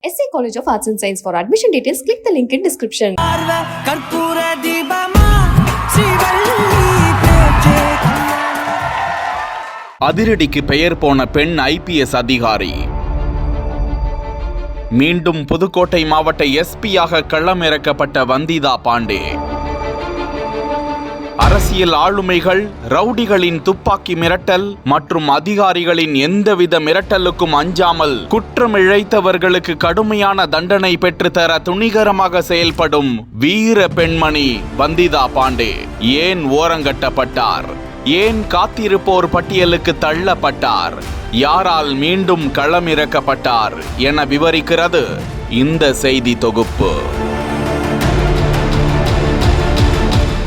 SA College of Arts and Science. For admission details, click the link in description. அதிரடிக்கு பெயர் போன பெண் IPS அதிகாரி மீண்டும் புதுக்கோட்டை மாவட்ட எஸ்பியாக களமிறக்கப்பட்ட வந்திதா பாண்டே. அரசியல் ஆளுமைகள், ரவுடிகளின் துப்பாக்கி மிரட்டல் மற்றும் அதிகாரிகளின் எந்தவித மிரட்டலுக்கும் அஞ்சாமல் குற்றம் இழைத்தவர்களுக்கு கடுமையான தண்டனை பெற்றுத்தர துணிகரமாக செயல்படும் வீர பெண்மணி வந்திதா பாண்டே ஏன் ஓரங்கட்டப்பட்டார்? ஏன் காத்திருப்போர் பட்டியலுக்கு தள்ளப்பட்டார்? யாரால் மீண்டும் களமிறக்கப்பட்டார் என விவரிக்கிறது இந்த செய்தி தொகுப்பு.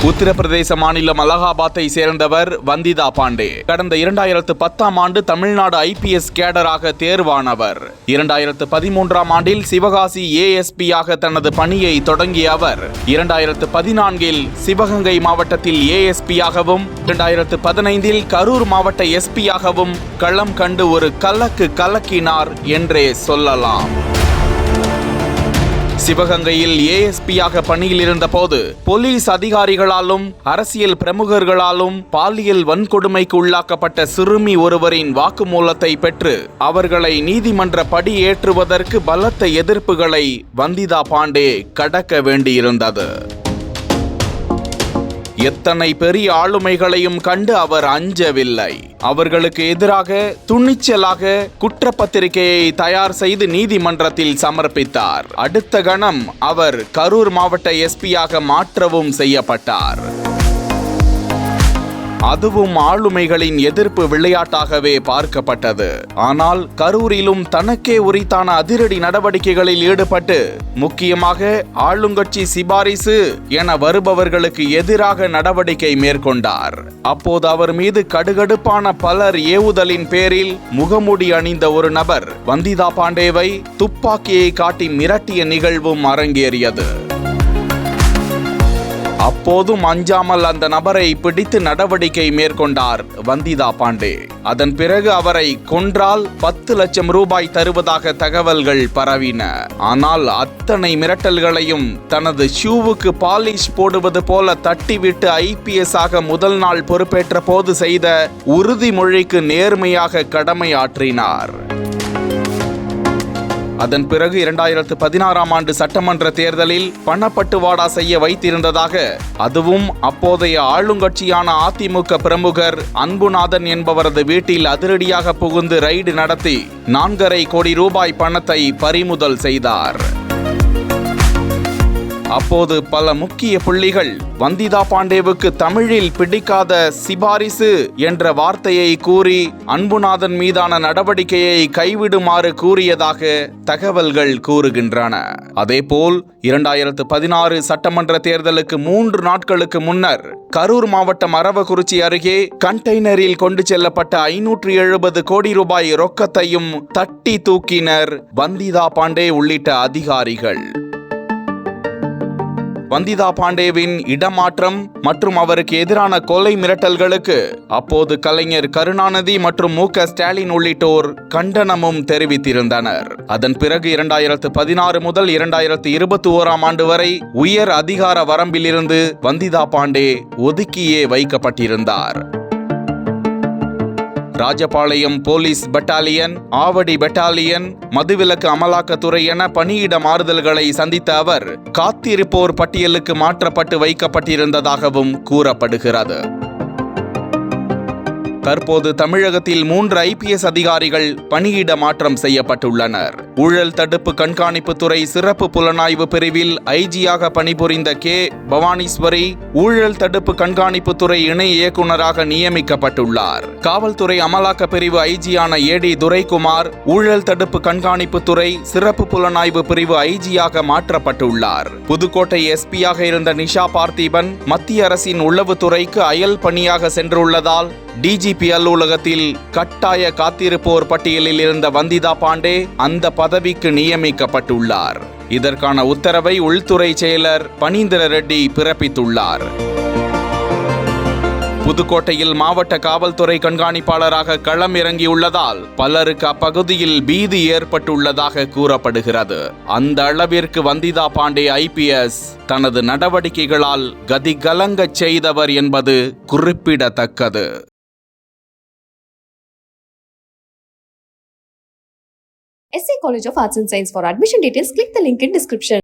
உத்தரப்பிரதேச மாநிலம் அலகாபாத்தை சேர்ந்தவர் வந்திதா பாண்டே. கடந்த 2010ஆம் ஆண்டு தமிழ்நாடு IPS கேடராக தேர்வானவர். 2013ஆம் ஆண்டில் சிவகாசி ASP-யாக தனது பணியை தொடங்கிய அவர் 2014இல் சிவகங்கை மாவட்டத்தில் ASP-யாகவும் 2015இல் கரூர் மாவட்ட SP-யாகவும் களம் கண்டு ஒரு கலக்கினார் என்றே சொல்லலாம். சிவகங்கையில் ASP-யாக பணியில் இருந்த போது போலீஸ் அதிகாரிகளாலும் அரசியல் பிரமுகர்களாலும் பாலியல் வன்கொடுமைக்கு உள்ளாக்கப்பட்ட சிறுமி ஒருவரின் வாக்குமூலத்தை பெற்று அவர்களை நீதிமன்ற படி ஏற்றுவதற்கு பலத்த எதிர்ப்புகளை வந்திதா பாண்டே கடக்க வேண்டியிருந்தது. எத்தனை பெரிய ஆளுமைகளையும் கண்டு அவர் அஞ்சவில்லை. அவர்களுக்கு எதிராக துணிச்சலாக குற்றப்பத்திரிகையை தயார் செய்து நீதிமன்றத்தில் சமர்ப்பித்தார். அடுத்த கணம் அவர் கரூர் மாவட்ட SP-யாக மாற்றவும் செய்யப்பட்டார். அதுவும் ஆளுமைகளின் எதிர்ப்பு விளையாட்டாகவே பார்க்கப்பட்டது. ஆனால் கரூரிலும் தனக்கே உரித்தான அதிரடி நடவடிக்கைகளில் ஈடுபட்டு முக்கியமாக ஆளுங்கட்சி சிபாரிசு என வருபவர்களுக்கு எதிராக நடவடிக்கை மேற்கொண்டார். அப்போது அவர் மீது கடுகடுப்பான பலர் ஏவுதலின் பேரில் முகமூடி அணிந்த ஒரு நபர் வந்திதா பாண்டேவை துப்பாக்கியை காட்டி மிரட்டிய நிகழ்வும் அரங்கேறியது. அப்போதும் அஞ்சாமல் அந்த நபரை பிடித்து நடவடிக்கை மேற்கொண்டார் வந்திதா பாண்டே. அதன் பிறகு அவரை கொன்றால் 10 லட்சம் ரூபாய் தருவதாக தகவல்கள் பரவின. ஆனால் அத்தனை மிரட்டல்களையும் தனது ஷூவுக்கு பாலிஷ் போடுவது போல தட்டிவிட்டு IPS-ஆக முதல் நாள் பொறுப்பேற்ற போது செய்த உறுதிமொழிக்கு நேர்மையாக கடமையாற்றினார். அதன் பிறகு 2016ஆம் ஆண்டு சட்டமன்ற தேர்தலில் பணப்பட்டுவாடா செய்ய வைத்திருந்ததாக, அதுவும் அப்போதைய ஆளுங்கட்சியான அதிமுக பிரமுகர் அன்புநாதன் என்பவரது வீட்டில் அதிரடியாக புகுந்து ரைடு நடத்தி 4.5 கோடி ரூபாய் பணத்தை பறிமுதல் செய்தார். அப்போது பல முக்கிய புள்ளிகள் வந்திதா பாண்டேவுக்கு தமிழில் பிடிக்காத சிபாரிசு என்ற வார்த்தையை கூறி அன்புநாதன் மீதான நடவடிக்கையை கைவிடுமாறு கூறியதாக தகவல்கள் கூறுகின்றன. அதேபோல் 2016 சட்டமன்ற தேர்தலுக்கு 3 நாட்களுக்கு முன்னர் கரூர் மாவட்டம் அரவக்குறிச்சி அருகே கண்டெய்னரில் கொண்டு செல்லப்பட்ட 570 கோடி ரூபாய் ரொக்கத்தையும் தட்டி தூக்கினர் வந்திதா பாண்டே உள்ளிட்ட அதிகாரிகள். வந்திதா பாண்டேவின் இடமாற்றம் மற்றும் அவருக்கு எதிரான கொலை மிரட்டல்களுக்கு அப்போது கலைஞர் கருணாநிதி மற்றும் MK ஸ்டாலின் உள்ளிட்டோர் கண்டனமும் தெரிவித்திருந்தனர். அதன் பிறகு 2016 முதல் 2021ஆம் ஆண்டு வரை உயர் அதிகார வரம்பிலிருந்து வந்திதா பாண்டே ஒதுக்கியே வைக்கப்பட்டிருந்தார். Rajapalayam police battalion, Avadi battalion, மதுவிலக்கு அமலாக்கத்துறை என பணியிட மாறுதல்களை சந்தித்த அவர் காத்திருப்போர் பட்டியலுக்கு மாற்றப்பட்டு வைக்கப்பட்டிருந்ததாகவும் கூறப்படுகிறது. தற்போது தமிழகத்தில் 3 IPS அதிகாரிகள் பணியிட மாற்றம் செய்யப்பட்டுள்ளனர். ஊழல் தடுப்பு கண்காணிப்பு துறை சிறப்பு புலனாய்வு பிரிவில் IG-யாக பணிபுரிந்த K. பவானீஸ்வரி ஊழல் தடுப்பு கண்காணிப்பு துறை இணை இயக்குநராக நியமிக்கப்பட்டுள்ளார். காவல்துறை அமலாக்க பிரிவு IG-யான AD துரைக்குமார் ஊழல் தடுப்பு கண்காணிப்பு துறை சிறப்பு புலனாய்வு பிரிவு IG-யாக மாற்றப்பட்டுள்ளார். புதுக்கோட்டை SP-யாக இருந்த நிஷா பார்த்திபன் மத்திய அரசின் உளவுத்துறைக்கு அயல் பணியாக சென்றுள்ளதால் DGP அலுவலகத்தில் கட்டாய காத்திருப்போர் பட்டியலில் இருந்த வந்திதா பாண்டே அந்த பதவிக்கு நியமிக்கப்பட்டுள்ளார். இதற்கான உத்தரவை உள்துறை செயலர் பனீந்திர ரெட்டி பிறப்பித்துள்ளார். புதுக்கோட்டையில் மாவட்ட காவல்துறை கண்காணிப்பாளராக களம் இறங்கியுள்ளதால் பலருக்கு அப்பகுதியில் பீதி ஏற்பட்டுள்ளதாக கூறப்படுகிறது. அந்த அளவிற்கு வந்திதா பாண்டே IPS தனது நடவடிக்கைகளால் கதிகலங்கச் செய்தவர் என்பது குறிப்பிடத்தக்கது. SA College of Arts and Science. For admission details, click the link in description.